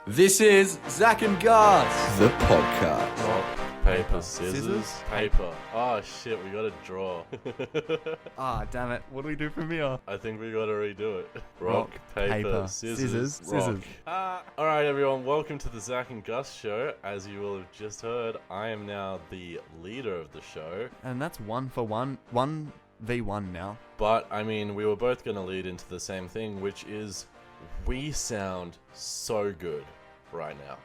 This is Zac and Gus, the podcast. Rock, paper, scissors, paper. Oh shit, we gotta draw. Ah, damn it. What do we do from here? I think we gotta redo it. Rock, paper, scissors, rock. scissors. Alright everyone, welcome to the Zac and Gus show. As you will have just heard, I am now the leader of the show. And that's 1v1 now. But, I mean, we were both gonna lead into the same thing, which is we sound so good right now.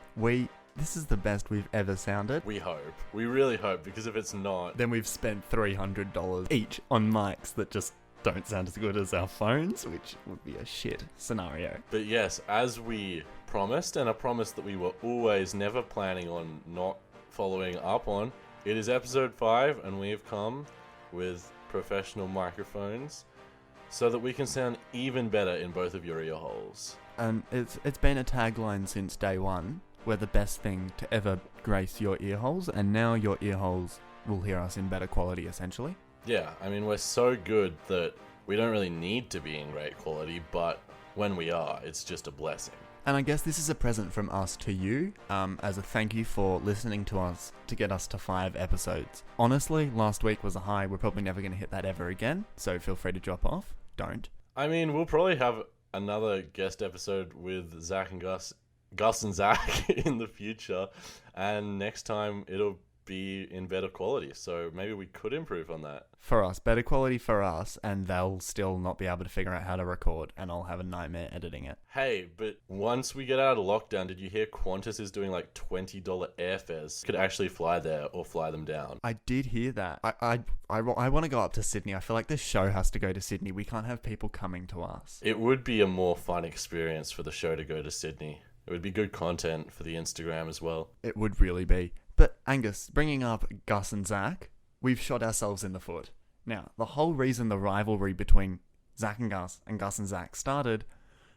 This is the best we've ever sounded. We hope. We really hope, because if it's not... Then we've spent $300 each on mics that just don't sound as good as our phones, which would be a shit scenario. But yes, as we promised, and a promise that we were always never planning on not following up on, it is episode 5, and we have come with professional microphones so that we can sound even better in both of your ear holes. And it's been a tagline since day one. We're the best thing to ever grace your ear holes, and now your ear holes will hear us in better quality, essentially. Yeah, I mean, we're so good that we don't really need to be in great quality, but when we are, it's just a blessing. And I guess this is a present from us to you, as a thank you for listening to us to get us to 5 episodes. Honestly, last week was a high. We're probably never going to hit that ever again, so feel free to drop off. Don't. I mean, we'll probably have another guest episode with Zac and Gus and Zac in the future, and next time it'll be in better quality, so maybe we could improve on that. For us, better quality for us, and they'll still not be able to figure out how to record, and I'll have a nightmare editing it. Hey, but once we get out of lockdown, did you hear Qantas is doing like $20 airfares? Could actually fly there or fly them down. I did hear that. I want to go up to Sydney. I feel like this show has to go to Sydney. We can't have people coming to us. It would be a more fun experience for the show to go to Sydney. It would be good content for the Instagram as well. It would really be. But Angus, bringing up Gus and Zac, we've shot ourselves in the foot. Now, the whole reason the rivalry between Zac and Gus and Zac started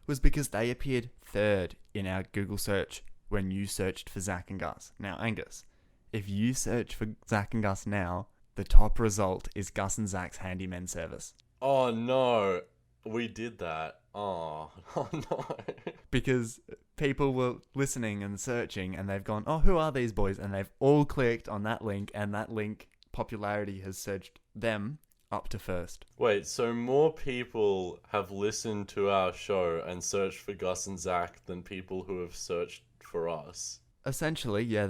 was because they appeared third in our Google search when you searched for Zac and Gus. Now, Angus, if you search for Zac and Gus now, the top result is Gus and Zac's handyman service. Oh no, we did that. Oh no. Because people were listening and searching, and they've gone, oh, who are these boys? And they've all clicked on that link, and that link popularity has surged them up to first. Wait, so more people have listened to our show and searched for Gus and Zac than people who have searched for us? Essentially, yeah,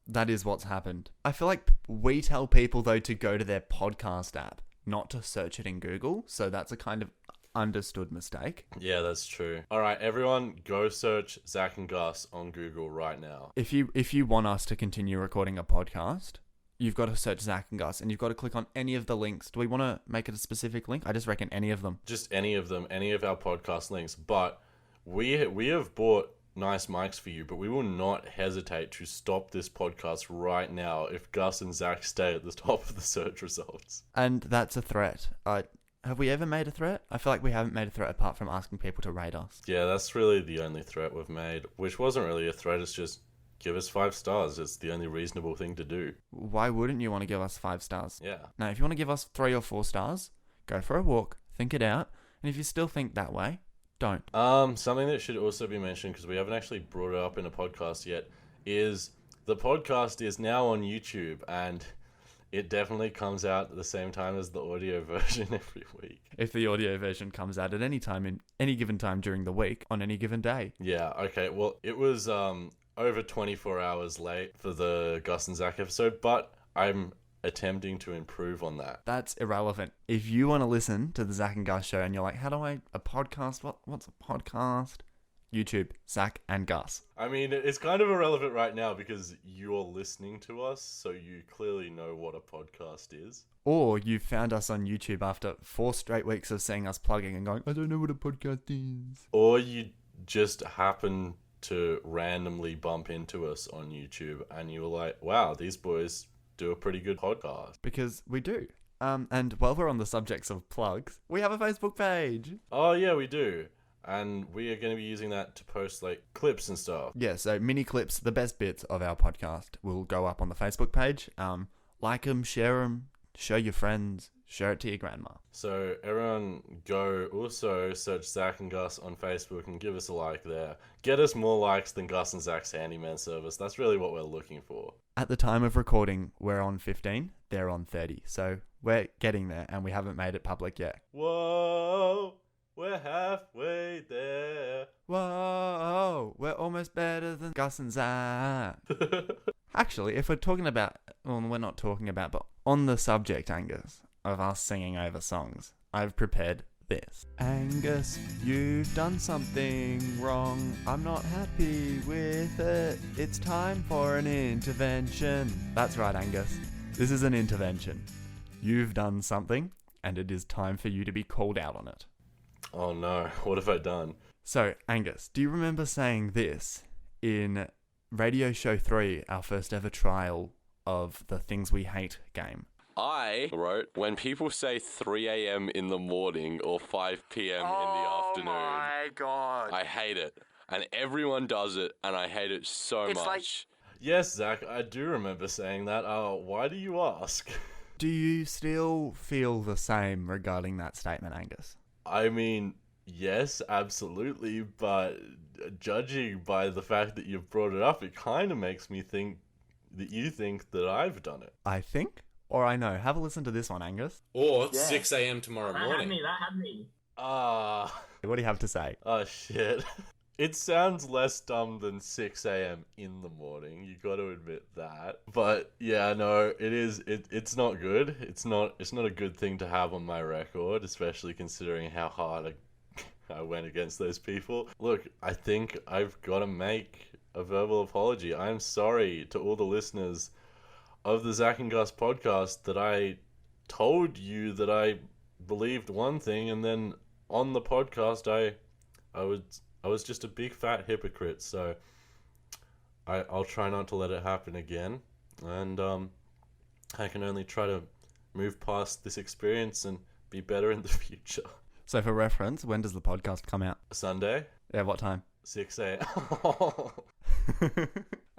that is what's happened. I feel like we tell people, though, to go to their podcast app, not to search it in Google, so that's a kind of understood mistake. Yeah, that's true. Alright, everyone, go search Zac and Gus on Google right now. If you want us to continue recording a podcast, you've got to search Zac and Gus, and you've got to click on any of the links. Do we want to make it a specific link? I just reckon any of them. Just any of them, any of our podcast links. But we have bought nice mics for you, but we will not hesitate to stop this podcast right now if Gus and Zac stay at the top of the search results. And that's a threat. Have we ever made a threat? I feel like we haven't made a threat apart from asking people to rate us. Yeah, that's really the only threat we've made, which wasn't really a threat. It's just give us 5 stars. It's the only reasonable thing to do. Why wouldn't you want to give us 5 stars? Yeah. Now, if you want to give us 3 or 4 stars, go for a walk, think it out, and if you still think that way, don't. Something that should also be mentioned, because we haven't actually brought it up in a podcast yet, is the podcast is now on YouTube, and it definitely comes out at the same time as the audio version every week. If the audio version comes out at any time, in any given time during the week, on any given day. Yeah, okay. Well, it was over 24 hours late for the Gus and Zac episode, but I'm attempting to improve on that. That's irrelevant. If you want to listen to the Zac and Gus show and you're like, how do a podcast? What's a podcast? YouTube, Zac and Gus. I mean, it's kind of irrelevant right now because you're listening to us, so you clearly know what a podcast is. Or you found us on YouTube after 4 straight weeks of seeing us plugging and going, I don't know what a podcast is. Or you just happen to randomly bump into us on YouTube and you were like, wow, these boys do a pretty good podcast. Because we do. And while we're on the subjects of plugs, we have a Facebook page. Oh, yeah, we do. And we are going to be using that to post like clips and stuff. Yeah, so mini clips, the best bits of our podcast will go up on the Facebook page. Like them, share them, show your friends, share it to your grandma. So everyone go also search Zac and Gus on Facebook and give us a like there. Get us more likes than Gus and Zac's handyman service. That's really what we're looking for. At the time of recording, we're on 15, they're on 30. So we're getting there and we haven't made it public yet. Whoa, we're halfway there. Whoa, we're almost better than Gus and Zac. Actually, if we're talking about, well, we're not talking about, but on the subject, Angus, of us singing over songs, I've prepared this. Angus, you've done something wrong. I'm not happy with it. It's time for an intervention. That's right, Angus. This is an intervention. You've done something, and it is time for you to be called out on it. Oh no, what have I done? So, Angus, do you remember saying this in Radio Show 3, our first ever trial of the Things We Hate game? I wrote, when people say 3 a.m. in the morning or 5 p.m. in the afternoon. Oh my god. I hate it. And everyone does it, and I hate it so much. Yes, Zac, I do remember saying that. Why do you ask? Do you still feel the same regarding that statement, Angus? I mean, yes, absolutely, but judging by the fact that you've brought it up, it kind of makes me think that you think that I've done it. I think, or I know. Have a listen to this one, Angus. Or 6 a.m. tomorrow That morning. had me. What do you have to say? Oh shit. It sounds less dumb than 6 a.m. in the morning. You got to admit that. But yeah, no, it's not good. It's not a good thing to have on my record, especially considering how hard I went against those people. Look, I think I've got to make a verbal apology. I'm sorry to all the listeners of the Zac and Gus podcast that I told you that I believed one thing, and then on the podcast I was just a big fat hypocrite. So I'll try not to let it happen again, and I can only try to move past this experience and be better in the future. So for reference, when does the podcast come out? Sunday, Yeah, what time? 6 a.m.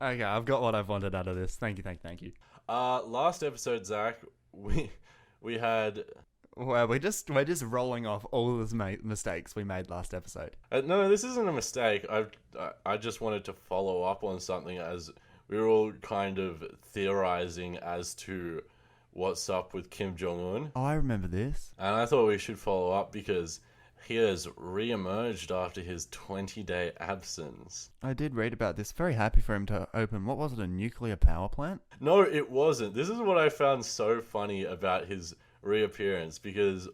Okay, I've got what I've wanted out of this. Thank you. Last episode, Zac, we had... Well, we're just rolling off all of the mistakes we made last episode. No, this isn't a mistake. I just wanted to follow up on something, as we were all kind of theorizing as to what's up with Kim Jong-un. Oh, I remember this. And I thought we should follow up because he has re-emerged after his 20-day absence. I did read about this. Very happy for him to open, what was it, a nuclear power plant? No, it wasn't. This is what I found so funny about his reappearance, because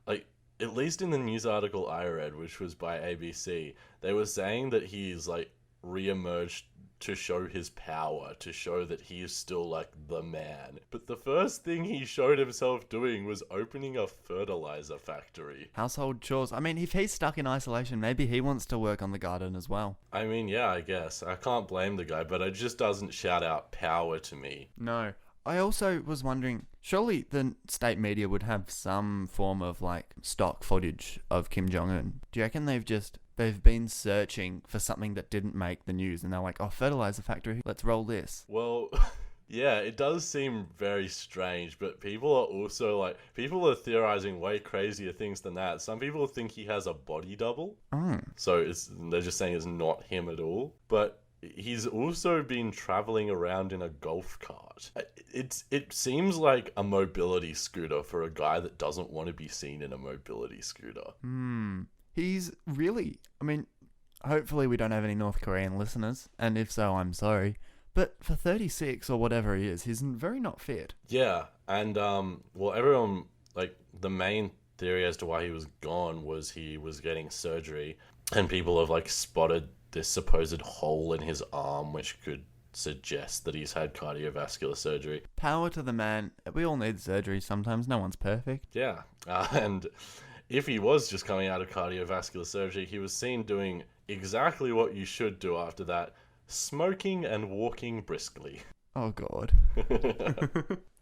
like, at least in the news article I read, which was by ABC, they were saying that he's like re-emerged to show his power, to show that he is still like the man. But the first thing he showed himself doing was opening a fertilizer factory. Household chores. I mean, if he's stuck in isolation, maybe he wants to work on the garden as well. I mean, yeah, I guess. I can't blame the guy, but it just doesn't shout out power to me. No. I also was wondering, surely the state media would have some form of like stock footage of Kim Jong-un. Do you reckon they've been searching for something that didn't make the news and they're like, oh, fertilizer factory, let's roll this? Well, yeah, it does seem very strange, but people are theorizing way crazier things than that. Some people think he has a body double. So they're just saying it's not him at all. But he's also been traveling around in a golf cart. It seems like a mobility scooter for a guy that doesn't want to be seen in a mobility scooter. He's really, I mean, hopefully we don't have any North Korean listeners, and if so, I'm sorry. But for 36 or whatever he is, he's very not fit. Yeah, and well, everyone, like, the main theory as to why he was gone was he was getting surgery, and people have like spotted this supposed hole in his arm, which could suggest that he's had cardiovascular surgery. Power to the man. We all need surgery sometimes. No one's perfect. Yeah, and if he was just coming out of cardiovascular surgery, he was seen doing exactly what you should do after that: smoking and walking briskly. Oh, God.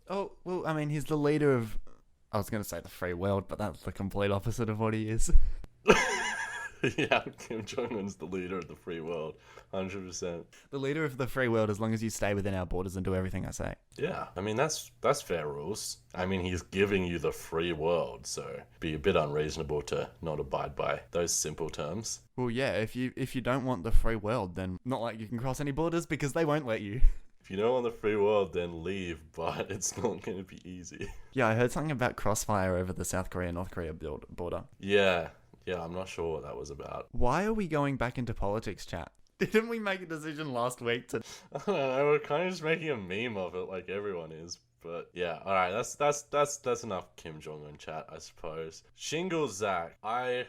Oh, well, I mean, he's the leader of, I was going to say the free world, but that's the complete opposite of what he is. Yeah, Kim Jong-un's the leader of the free world, 100%. The leader of the free world, as long as you stay within our borders and do everything I say. Yeah, I mean, that's fair rules. I mean, he's giving you the free world, so be a bit unreasonable to not abide by those simple terms. Well, yeah, if you don't want the free world, then not like you can cross any borders because they won't let you. If you don't want the free world, then leave, but it's not going to be easy. Yeah, I heard something about crossfire over the South Korea-North Korea border. Yeah, I'm not sure what that was about. Why are we going back into politics, chat? Didn't we make a decision last week to... I don't know, we're kind of just making a meme of it like everyone is. But yeah, alright, that's enough Kim Jong-un chat, I suppose. Shingle Zac, I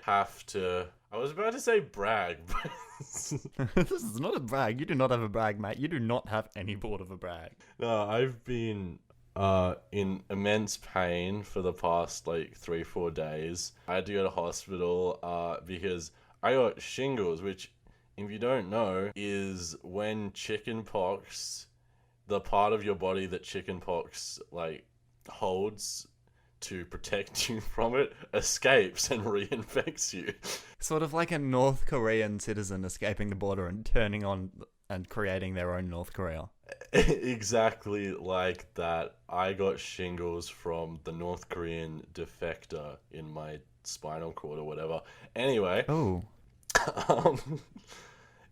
was about to say brag, but... This is not a brag. You do not have a brag, mate. You do not have any board of a brag. No, I've been in immense pain for the past 3-4 days. I had to go to hospital because I got shingles, which, if you don't know, is when chickenpox, the part of your body that chickenpox holds to protect you from it, escapes and reinfects you. Sort of like a North Korean citizen escaping the border and turning on and creating their own North Korea. Exactly like that. I got shingles from the North Korean defector in my spinal cord or whatever. Anyway. Oh.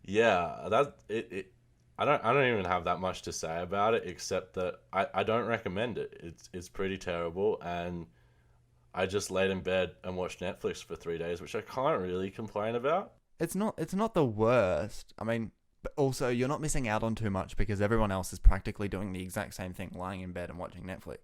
Yeah, I don't even have that much to say about it, except that I don't recommend it. It's pretty terrible, and I just laid in bed and watched Netflix for 3 days, which I can't really complain about. It's not the worst. I mean, but also you're not missing out on too much because everyone else is practically doing the exact same thing, lying in bed and watching Netflix.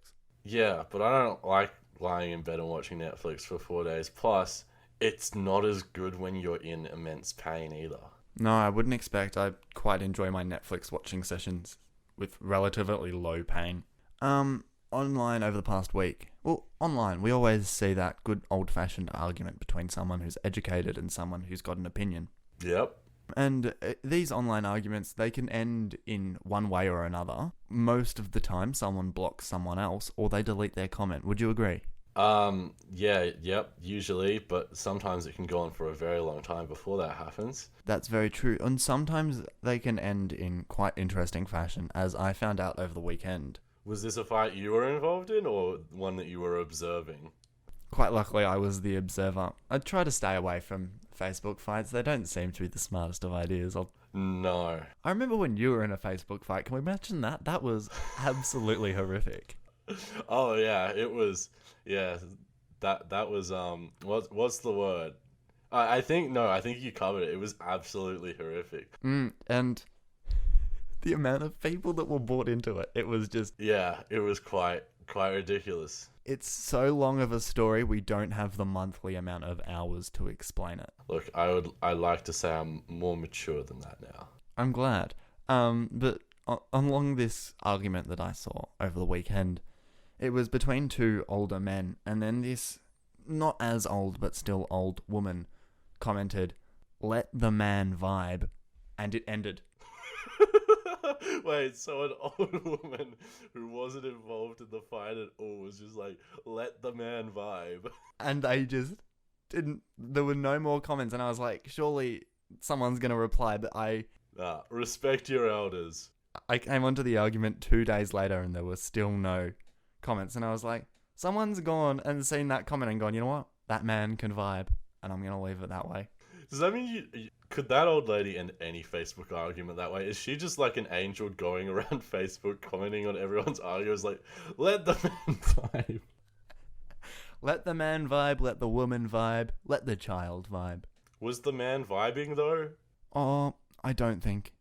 Yeah, but I don't like lying in bed and watching Netflix for 4 days. Plus, it's not as good when you're in immense pain either. No, I wouldn't expect. I quite enjoy my Netflix watching sessions with relatively low pain. Online over the past week. Well, online, we always see that good old-fashioned argument between someone who's educated and someone who's got an opinion. Yep. And these online arguments, they can end in one way or another. Most of the time, someone blocks someone else or they delete their comment. Would you agree? Yep, usually, but sometimes it can go on for a very long time before that happens. That's very true. And sometimes they can end in quite interesting fashion, as I found out over the weekend. Was this a fight you were involved in, or one that you were observing? Quite luckily, I was the observer. I try to stay away from Facebook fights. They don't seem to be the smartest of ideas. No. I remember when you were in a Facebook fight. Can we mention that? That was absolutely horrific. Oh, yeah, it was... Yeah, that was, what's the word? I think you covered it. It was absolutely horrific. And the amount of people that were bought into it, it was just... Yeah, it was quite ridiculous. It's so long of a story, we don't have the monthly amount of hours to explain it. Look, I'd like to say I'm more mature than that now. I'm glad. But along this argument that I saw over the weekend, it was between two older men, and then this not as old but still old woman commented, "Let the man vibe," and it ended. Wait, so an old woman who wasn't involved in the fight at all was just like, "Let the man vibe." And they just didn't, there were no more comments, and I was like, surely someone's going to reply, but respect your elders. I came onto the argument 2 days later and there was still no comments, and I was like, someone's gone and seen that comment and gone, you know what, that man can vibe, and I'm going to leave it that way. Does that mean could that old lady end any Facebook argument that way? Is she just like an angel going around Facebook commenting on everyone's arguments like, let the man vibe? Let the man vibe, let the woman vibe, let the child vibe. Was the man vibing though? Oh, I don't think.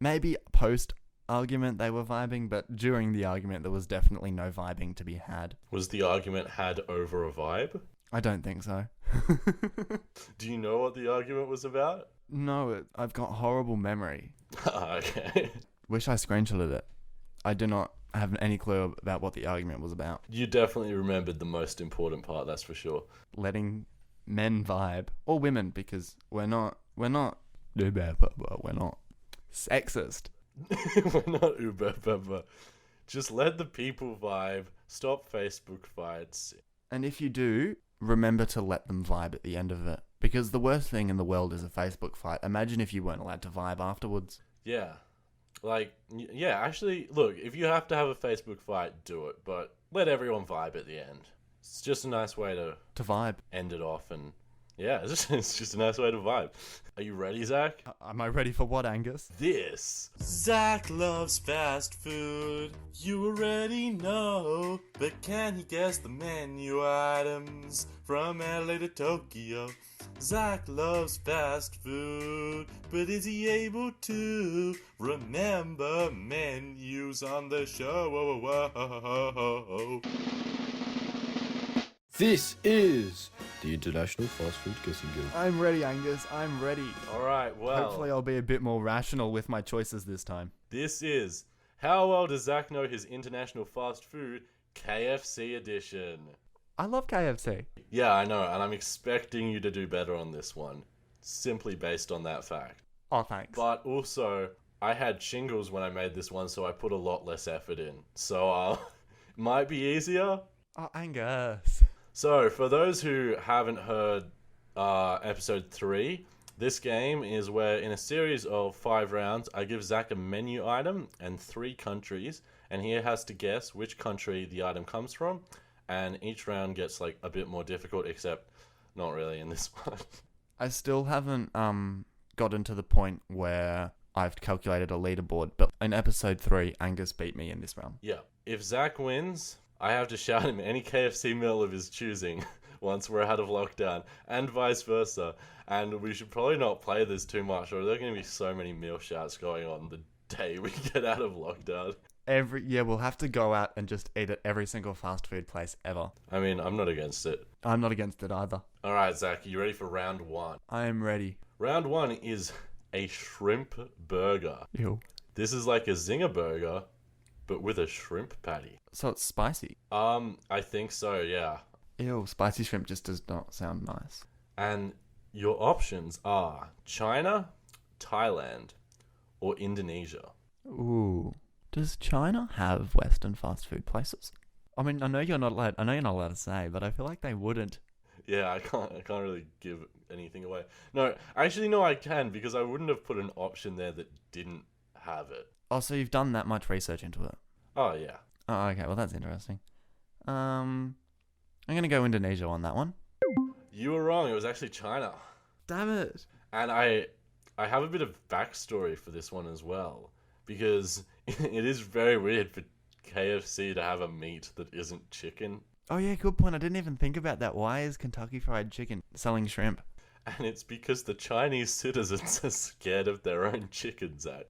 Maybe post-argument they were vibing, but during the argument there was definitely no vibing to be had. Was the argument had over a vibe? I don't think so. Do you know what the argument was about? No, I've got horrible memory. Okay. Wish I screenshotted it. I do not have any clue about what the argument was about. You definitely remembered the most important part, that's for sure. Letting men vibe, or women, because we're not sexist. We're not uber. Just let the people vibe. Stop Facebook fights. And if you do, remember to let them vibe at the end of it. Because the worst thing in the world is a Facebook fight. Imagine if you weren't allowed to vibe afterwards. Yeah. Actually, look, if you have to have a Facebook fight, do it. But let everyone vibe at the end. It's just a nice way to To vibe. end it off. And yeah, it's just a nice way to vibe. Are you ready, Zach? Am I ready for what, Angus? This. Zach loves fast food. You already know. But can he guess the menu items from LA to Tokyo? Zach loves fast food, but is he able to remember menus on the show? This is the International Fast Food Guessing Game. I'm ready, Angus. I'm ready. Alright, well, Hopefully I'll be a bit more rational with my choices this time. this is How Well Does Zach Know His International Fast Food KFC edition. I love KFC. Yeah, I know, and I'm expecting you to do better on this one, simply based on that fact. Oh, thanks. But also, I had shingles when I made this one, so I put a lot less effort in. So, it might be easier. Oh, Angus. So, for those who haven't heard episode 3, this game is where in a series of 5 rounds, I give Zach a menu item and 3 countries, and he has to guess which country the item comes from. And each round gets like a bit more difficult, except not really in this one. I still haven't gotten to the point where I've calculated a leaderboard, but in episode 3, Angus beat me in this round. Yeah. If Zach wins, I have to shout him any KFC meal of his choosing once we're out of lockdown, and vice versa. And we should probably not play this too much, or there are going to be so many meal shouts going on the day we get out of lockdown. We'll have to go out and just eat at every single fast food place ever. I mean, I'm not against it. I'm not against it either. Alright, Zach, you ready for round 1? I am ready. Round 1 is a shrimp burger. Ew. This is like a zinger burger, but with a shrimp patty. So it's spicy. I think so, yeah. Ew, spicy shrimp just does not sound nice. And your options are China, Thailand, or Indonesia. Ooh. Does China have Western fast food places? I mean, I know you're not allowed to say, but I feel like they wouldn't. Yeah, I can't really give anything away. No, actually, no, I can, because I wouldn't have put an option there that didn't have it. Oh, so you've done that much research into it? Oh, yeah. Oh, okay. Well, that's interesting. I'm gonna go Indonesia on that one. You were wrong. It was actually China. Damn it. And I have a bit of backstory for this one as well, because it is very weird for KFC to have a meat that isn't chicken. Oh yeah, good point. I didn't even think about that. Why is Kentucky Fried Chicken selling shrimp? And it's because the Chinese citizens are scared of their own chicken, Zach.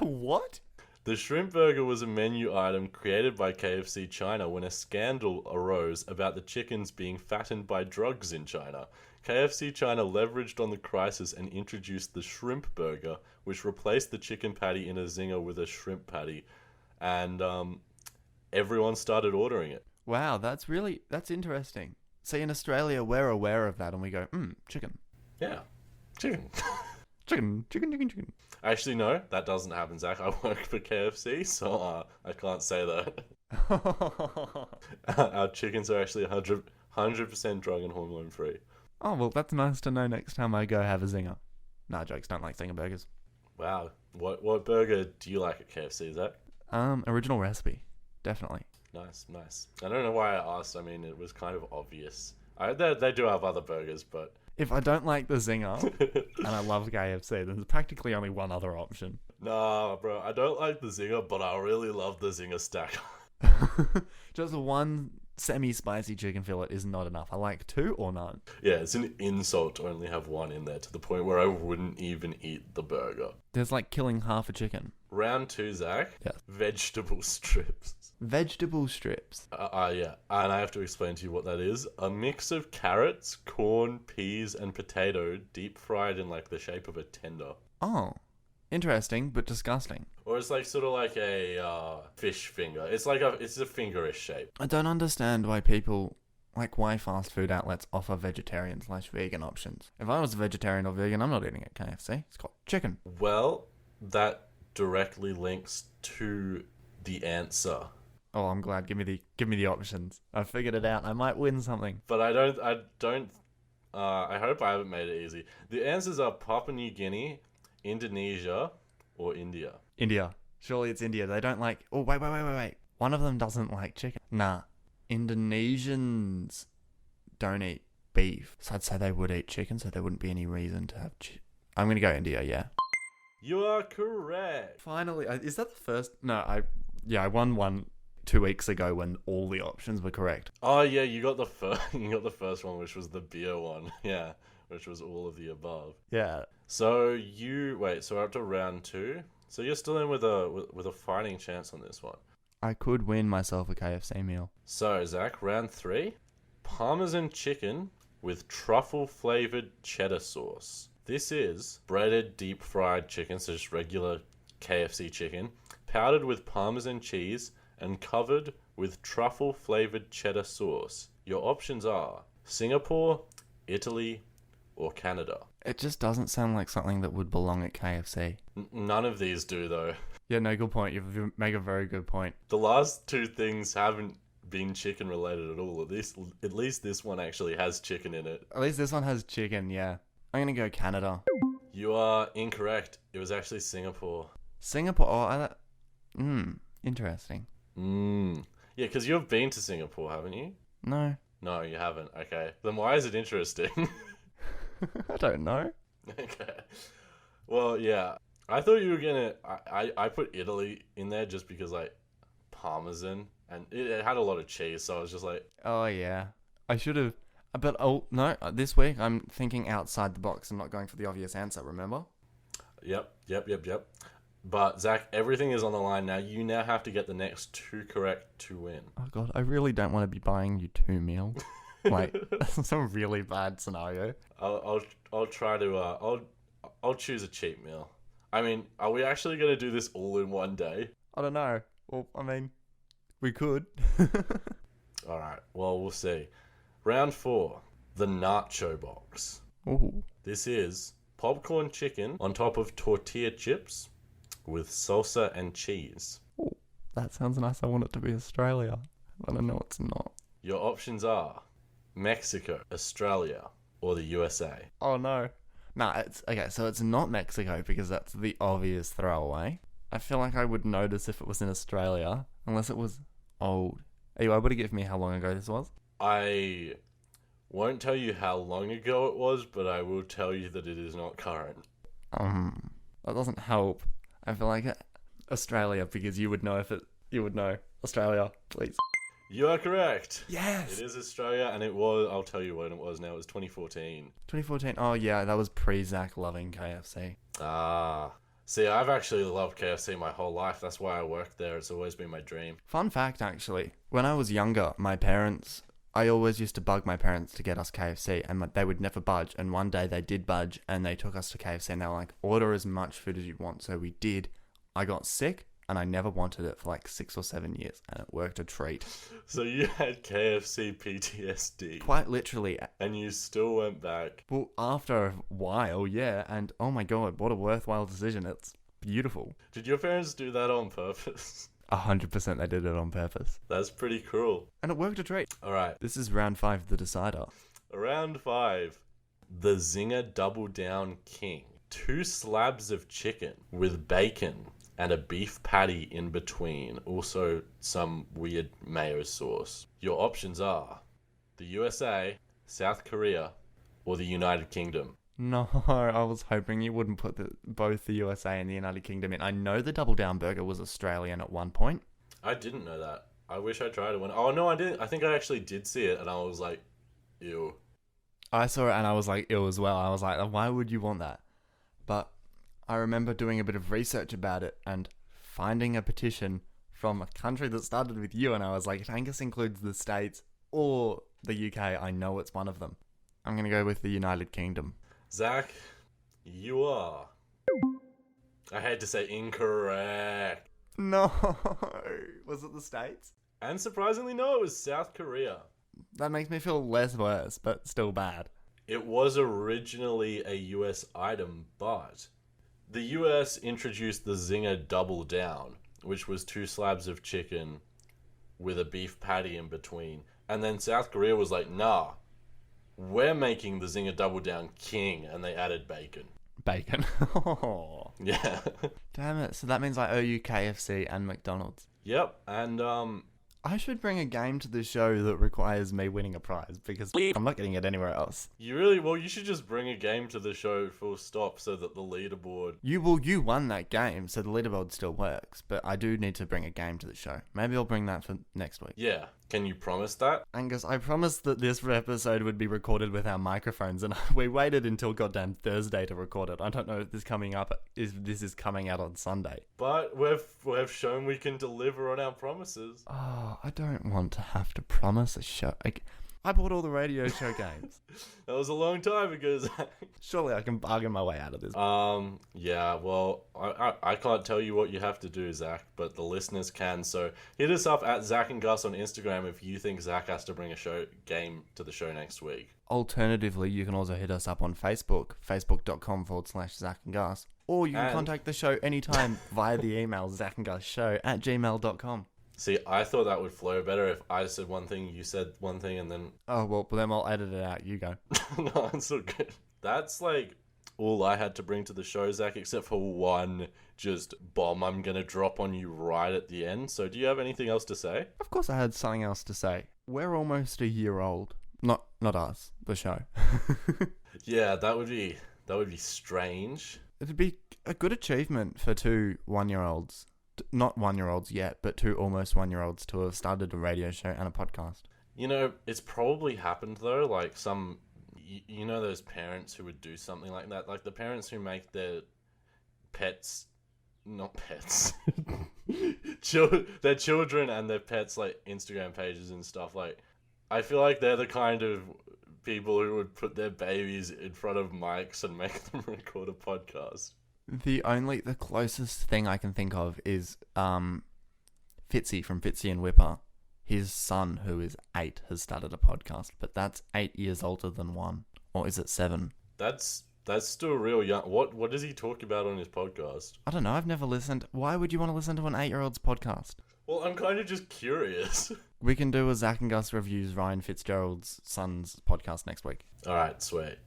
What? The shrimp burger was a menu item created by KFC China when a scandal arose about the chickens being fattened by drugs in China. KFC China leveraged on the crisis and introduced the shrimp burger, which replaced the chicken patty in a zinger with a shrimp patty. And everyone started ordering it. Wow, that's interesting. See, in Australia, we're aware of that and we go, chicken. Yeah, chicken. Chicken. Actually, no, that doesn't happen, Zach. I work for KFC, so I can't say that. Our chickens are actually 100% drug and hormone free. Oh, well, that's nice to know next time I go have a zinger. Nah, jokes, don't like zinger burgers. Wow, what burger do you like at KFC, Zach? Original recipe. Definitely. Nice. I don't know why I asked. I mean, it was kind of obvious. They do have other burgers, but... If I don't like the zinger, and I love KFC, then there's practically only one other option. Nah, bro, I don't like the zinger, but I really love the zinger stack. Just one semi-spicy chicken fillet is not enough. I like 2 or none. Yeah, it's an insult to only have one in there, to the point where I wouldn't even eat the burger. There's like killing half a chicken. Round 2, Zach. Yeah. Vegetable strips. Vegetable strips. Yeah, and I have to explain to you what that is. A mix of carrots, corn, peas, and potato deep fried in like the shape of a tender. Oh, interesting, but disgusting. Or it's like sort of like a fish finger. It's a fingerish shape. I don't understand why why fast food outlets offer vegetarian/vegan options. If I was a vegetarian or vegan, I'm not eating at KFC. It's got chicken. Well, that directly links to the answer. Oh, I'm glad. Give me the options. I figured it out. I might win something. But I don't I hope I haven't made it easy. The answers are Papua New Guinea, Indonesia, or India. India. Surely it's India. They don't like... Oh, wait. One of them doesn't like chicken. Nah. Indonesians don't eat beef. So I'd say they would eat chicken, so there wouldn't be any reason to have I'm going to go India, yeah. You are correct. Finally. Is that the first... No, I won one 2 weeks ago when all the options were correct. Oh yeah, you got the first one, which was the beer one. Yeah, which was all of the above. Yeah. So so we're up to round 2. So you're still in with a fighting chance on this one. I could win myself a KFC meal. So Zach, round 3, Parmesan chicken with truffle flavored cheddar sauce. This is breaded deep fried chicken, so just regular KFC chicken, powdered with Parmesan cheese and covered with truffle flavored cheddar sauce. Your options are Singapore, Italy, or Canada. It just doesn't sound like something that would belong at KFC. None of these do, though. Yeah, no, good point. You make a very good point. The last 2 things haven't been chicken related at all. At least this one actually has chicken in it. At least this one has chicken, yeah. I'm going to go Canada. You are incorrect. It was actually Singapore. Singapore? Interesting. Yeah, because you've been to Singapore, haven't you? No. No, you haven't. Okay. Then why is it interesting? I don't know. Okay. Well, yeah. I thought you were gonna... I put Italy in there just because, like, Parmesan. And it had a lot of cheese, so I was just like... Oh, yeah. I should have... But, no. This week, I'm thinking outside the box and not going for the obvious answer, remember? Yep. But, Zach, everything is on the line now. You now have to get the next 2 correct to win. Oh, God. I really don't want to be buying you 2 meals. Like, that's a really bad scenario. I'll try to... I'll choose a cheap meal. I mean, are we actually going to do this all in one day? I don't know. Well, I mean, we could. All right. Well, we'll see. Round 4. The nacho box. Ooh. This is popcorn chicken on top of tortilla chips with salsa and cheese. Ooh, that sounds nice. I want it to be Australia. But I know it's not. Your options are Mexico, Australia, or the USA. Oh, no. Nah, it's... Okay, so it's not Mexico because that's the obvious throwaway. I feel like I would notice if it was in Australia, unless it was old. Are you able to give me how long ago this was? I won't tell you how long ago it was, but I will tell you that it is not current. That doesn't help. I feel like Australia, because you would know if it... You would know. Australia, please. You are correct. Yes! It is Australia, and it was... I'll tell you when it was now. It was 2014. 2014. Oh, yeah, that was pre-Zac loving KFC. Ah. See, I've actually loved KFC my whole life. That's why I worked there. It's always been my dream. Fun fact, actually. When I was younger, I always used to bug my parents to get us KFC, and they would never budge. And one day they did budge, and they took us to KFC, and they were like, order as much food as you want. So we did. I got sick, and I never wanted it for like 6 or 7 years, and it worked a treat. So you had KFC PTSD. Quite literally. And you still went back. Well, after a while, yeah, and oh my god, what a worthwhile decision. It's beautiful. Did your parents do that on purpose? 100% they did it on purpose. That's pretty cruel. And it worked a treat. Alright. This is round 5, the decider. Round 5. The Zinger Double Down King. 2 slabs of chicken with bacon and a beef patty in between. Also some weird mayo sauce. Your options are the USA, South Korea, or the United Kingdom. No, I was hoping you wouldn't put both the USA and the United Kingdom in. I know the Double Down Burger was Australian at one point. I didn't know that. I wish I tried it when... Oh, no, I didn't. I think I actually did see it, and I was like, ew. I saw it, and I was like, ew as well. I was like, why would you want that? But I remember doing a bit of research about it and finding a petition from a country that started with U, and I was like, if Angus includes the States or the UK, I know it's one of them. I'm going to go with the United Kingdom. Zach, you are... I had to say incorrect. No. Was it the States? And surprisingly, no, it was South Korea. That makes me feel less worse, but still bad. It was originally a US item, but the US introduced the Zinger Double Down, which was 2 slabs of chicken with a beef patty in between. And then South Korea was like, nah, we're making the Zinger Double Down King, and they added bacon. Bacon. Oh. Yeah. Damn it. So that means I owe you KFC and McDonald's. Yep, and I should bring a game to the show that requires me winning a prize because I'm not getting it anywhere else. you should just bring a game to the show full stop so that the leaderboard... You won that game, so the leaderboard still works, but I do need to bring a game to the show. Maybe I'll bring that for next week. Yeah, can you promise that? Angus, I promised that this episode would be recorded with our microphones, and we waited until goddamn Thursday to record it. I don't know if this is coming out on Sunday. But we've shown we can deliver on our promises. Oh, I don't want to have to promise a show. I bought all the radio show games. That was a long time ago, Zach. Surely I can bargain my way out of this. Yeah, well, I can't tell you what you have to do, Zach, but the listeners can. So hit us up at Zac and Gus on Instagram if you think Zach has to bring a game to the show next week. Alternatively, you can also hit us up on Facebook, facebook.com/Zac and Gus. Or you can contact the show anytime via the email zacandgusshow@gmail.com. See, I thought that would flow better if I said one thing, you said one thing, and then... Oh, well, then I'll edit it out. You go. No, it's all good. That's, all I had to bring to the show, Zach, except for one just bomb I'm going to drop on you right at the end. So do you have anything else to say? Of course I had something else to say. We're almost a year old. Not us, the show. Yeah, that would be strange. It'd be a good achievement for two 1-year-olds. Not 1-year-olds yet, but two almost 1-year-olds to have started a radio show and a podcast. You know, it's probably happened though, you know those parents who would do something like that? Like the parents who make their pets, not pets, their children and their pets Instagram pages and stuff. I feel like they're the kind of people who would put their babies in front of mics and make them record a podcast. The closest thing I can think of is Fitzy from Fitzy and Whipper. His son, who is 8, has started a podcast, but that's 8 years older than 1. Or is it 7? That's still real young. What does he talk about on his podcast? I don't know, I've never listened. Why would you want to listen to an 8-year-old's podcast? Well, I'm kind of just curious. We can do a Zac and Gus reviews Ryan Fitzgerald's son's podcast next week. Alright, sweet.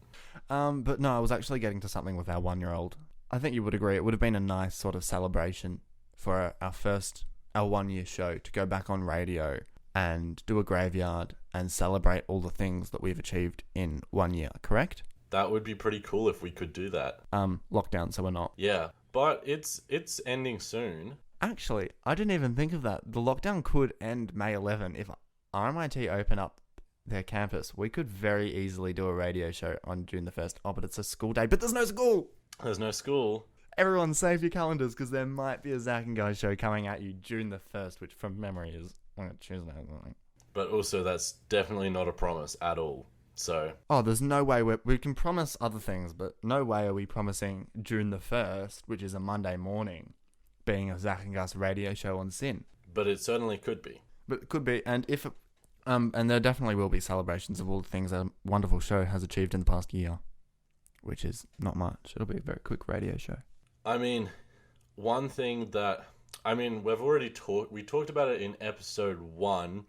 But no, I was actually getting to something with our 1-year-old. I think you would agree it would have been a nice sort of celebration for our 1-year show to go back on radio and do a graveyard and celebrate all the things that we've achieved in 1 year, correct? That would be pretty cool if we could do that. Lockdown, so we're not. Yeah, but it's ending soon. Actually, I didn't even think of that. The lockdown could end May 11. If RMIT open up their campus, we could very easily do a radio show on June the 1st. Oh, but it's a school day. But there's no school! There's no school. Everyone save your calendars because there might be a Zac and Gus show coming at you June the 1st, which from memory is Tuesday or something. But also, that's definitely not a promise at all. So... Oh, there's no way we can promise other things, but no way are we promising June the 1st, which is a Monday morning, being a Zac and Gus radio show on SYN. But it certainly could be. But it could be, and and there definitely will be celebrations of all the things that a wonderful show has achieved in the past year, which is not much. It'll be a very quick radio show. I mean, one thing that... we've already talked about it in episode 1,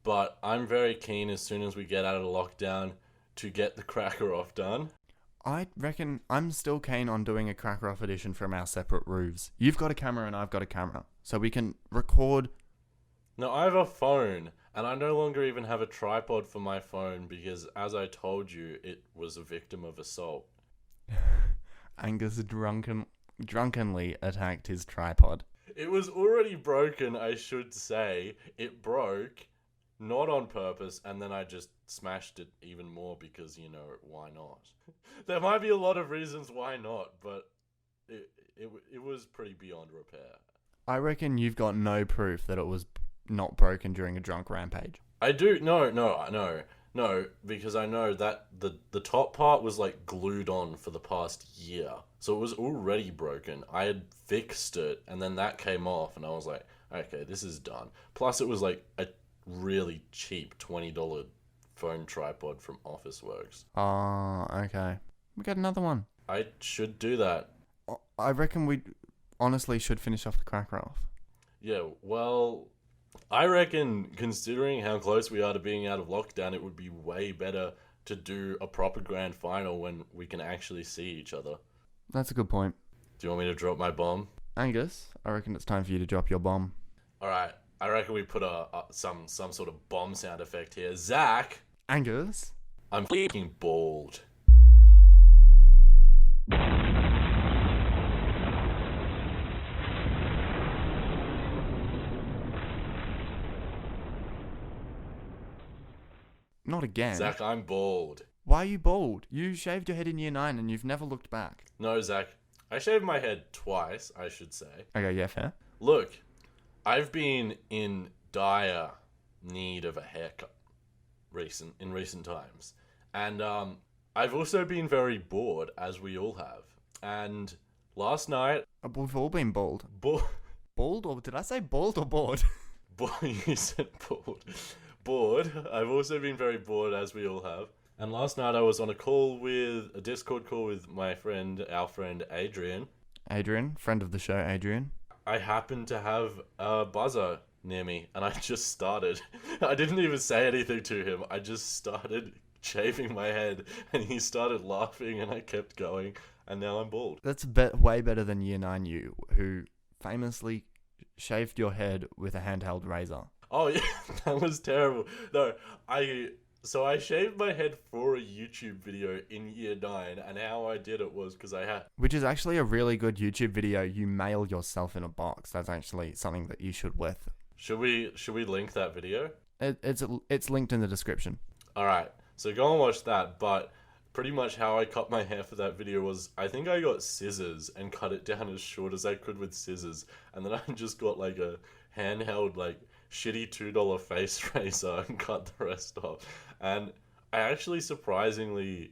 but I'm very keen as soon as we get out of lockdown to get the Cracker Off done. I reckon I'm still keen on doing a Cracker Off edition from our separate roofs. You've got a camera and I've got a camera, so we can record... No, I have a phone, and I no longer even have a tripod for my phone because, as I told you, it was a victim of assault. Angus drunkenly attacked his tripod. It was already broken, I should say. It broke, not on purpose, and then I just smashed it even more because, why not? There might be a lot of reasons why not, but it was pretty beyond repair. I reckon you've got no proof that it was not broken during a drunk rampage. I do. No, because I know that the top part was glued on for the past year. So it was already broken. I had fixed it and then that came off and I was like, okay, this is done. Plus it was a really cheap $20 phone tripod from Officeworks. Oh, okay. We got another one. I should do that. I reckon we honestly should finish off the Cracker Off. Yeah, well... I reckon, considering how close we are to being out of lockdown, it would be way better to do a proper grand final when we can actually see each other. That's a good point. Do you want me to drop my bomb? Angus, I reckon it's time for you to drop your bomb. All right. I reckon we put some sort of bomb sound effect here. Zach, Angus? I'm fucking bald. Not again. Zach, I'm bald. Why are you bald? You shaved your head in year 9 and you've never looked back. No, Zach, I shaved my head twice, I should say. Okay, yeah, fair. Look, I've been in dire need of a haircut in recent times. And I've also been very bored, as we all have. And last night... We've all been bald. Bald? Or did I say bald or bored? You said bored. Bored. I've also been very bored, as we all have. And last night I was on a Discord call with our friend Adrian. Adrian, friend of the show, Adrian. I happened to have a buzzer near me, and I just started. I didn't even say anything to him. I just started shaving my head, and he started laughing, and I kept going, and now I'm bald. That's way better than year 9 you, who famously shaved your head with a handheld razor. Oh yeah, that was terrible. No, I shaved my head for a YouTube video in year 9, and how I did it was because I had... Which is actually a really good YouTube video. You mail yourself in a box. That's actually something that you should with. Should we link that video? It's linked in the description. Alright, so go and watch that, but pretty much how I cut my hair for that video was, I think I got scissors and cut it down as short as I could with scissors, and then I just got like a handheld, like, shitty $2 face razor and cut the rest off. And I actually surprisingly,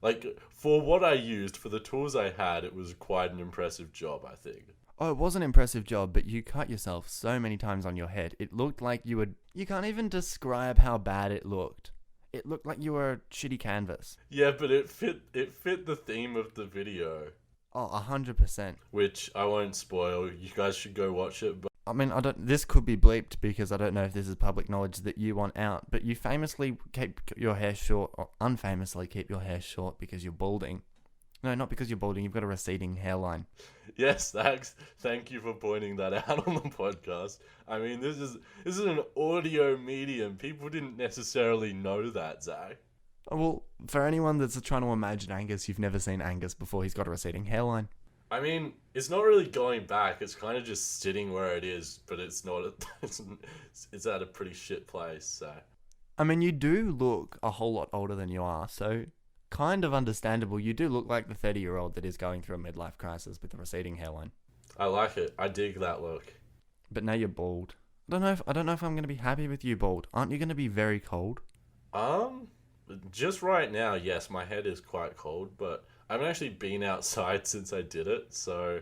like, for what I used, for the tools I had, it was quite an impressive job, I think. Oh, it was an impressive job, but you cut yourself so many times on your head. It looked like you can't even describe how bad it looked. It looked like you were a shitty canvas. Yeah, but it fit the theme of the video. Oh, 100%. Which I won't spoil. You guys should go watch it. But I mean, this could be bleeped because I don't know if this is public knowledge that you want out, but you famously keep your hair short, or unfamously keep your hair short because you're balding. No, not because you're balding, you've got a receding hairline. Yes, thanks. Thank you for pointing that out on the podcast. I mean, this is an audio medium. People didn't necessarily know that, Zach. Well, for anyone that's trying to imagine Angus, you've never seen Angus before, he's got a receding hairline. I mean, it's not really going back. It's kind of just sitting where it is, but it's not. It's at a pretty shit place. So, I mean, you do look a whole lot older than you are, so kind of understandable. You do look like the 30-year-old that is going through a midlife crisis with a receding hairline. I like it. I dig that look. But now you're bald. I don't know if I'm going to be happy with you bald. Aren't you going to be very cold? Just right now, yes, my head is quite cold, but I haven't actually been outside since I did it, so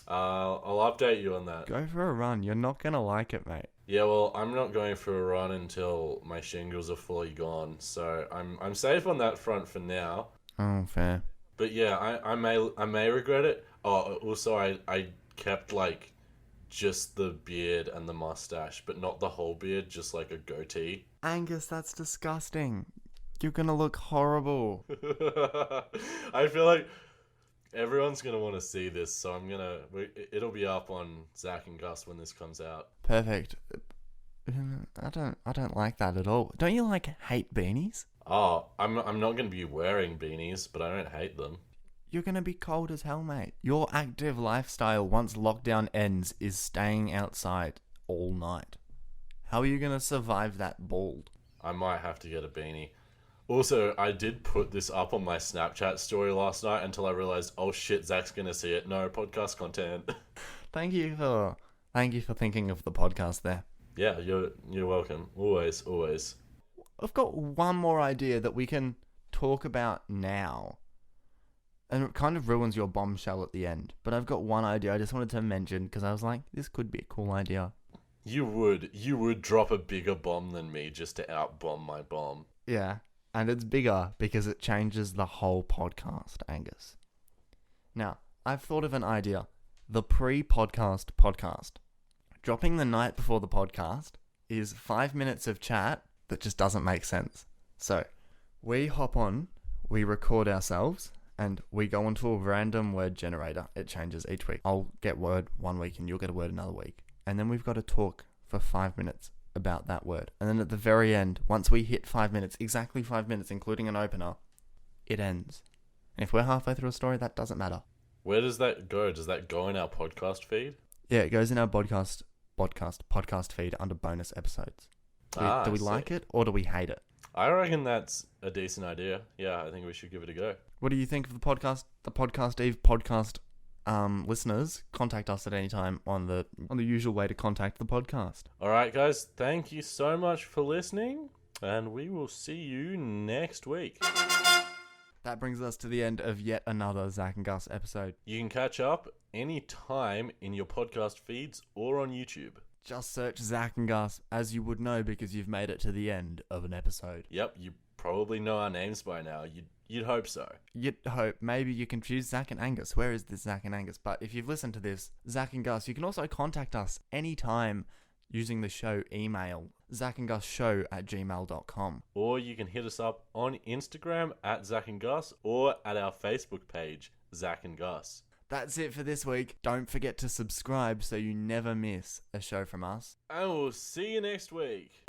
I'll update you on that. Go for a run. You're not going to like it, mate. Yeah, well, I'm not going for a run until my shingles are fully gone, so I'm safe on that front for now. Oh, fair. But yeah, I may regret it. Oh, also I kept like just the beard and the mustache, but not the whole beard, just like a goatee. Angus, that's disgusting. You're going to look horrible. I feel like everyone's going to want to see this, so it'll be up on Zac and Gus when this comes out. Perfect. I don't like that at all. Don't you hate beanies? Oh, I'm not going to be wearing beanies, but I don't hate them. You're going to be cold as hell, mate. Your active lifestyle, once lockdown ends, is staying outside all night. How are you going to survive that bald? I might have to get a beanie. Also, I did put this up on my Snapchat story last night until I realized, oh shit, Zach's going to see it. No, podcast content. Thank you for thinking of the podcast there. Yeah, you're welcome. Always, always. I've got one more idea that we can talk about now. And it kind of ruins your bombshell at the end. But I've got one idea I just wanted to mention because I was like, this could be a cool idea. You would drop a bigger bomb than me just to out-bomb my bomb. Yeah, and it's bigger because it changes the whole podcast, Angus. Now, I've thought of an idea. The pre-podcast podcast. Dropping the night before the podcast is 5 minutes of chat that just doesn't make sense. So, We hop on, we record ourselves, and we go onto a random word generator. It changes each week. I'll get word one week and you'll get a word another week. And then we've got to talk for 5 minutes about that word. And then at the very end, once we hit 5 minutes, exactly 5 minutes, including an opener, it ends. And if we're halfway through a story, that doesn't matter. Where does that go? Does that go in our podcast feed? Yeah, it goes in our podcast feed under bonus episodes. Do we like it or do we hate it? I reckon that's a decent idea. Yeah, I think we should give it a go. What do you think of the podcast? The Podcast Eve podcast listeners, contact us at any time on the usual way to contact the podcast. All right, guys, thank you so much for listening, and we will see you next week. That brings us to the end of yet another Zac and Gus episode. You can catch up anytime in your podcast feeds or on YouTube. Just search Zac and Gus, as you would know because you've made it to the end of an episode. Yep, you probably know our names by now. You'd hope so. You'd hope. Maybe you confuse Zac and Angus. Where is this Zac and Angus? But if you've listened to this, Zac and Gus, you can also contact us anytime using the show email, zacandgusshow@gmail.com. Or you can hit us up on Instagram at Zac and Gus or at our Facebook page, Zac and Gus. That's it for this week. Don't forget to subscribe so you never miss a show from us. And we'll see you next week.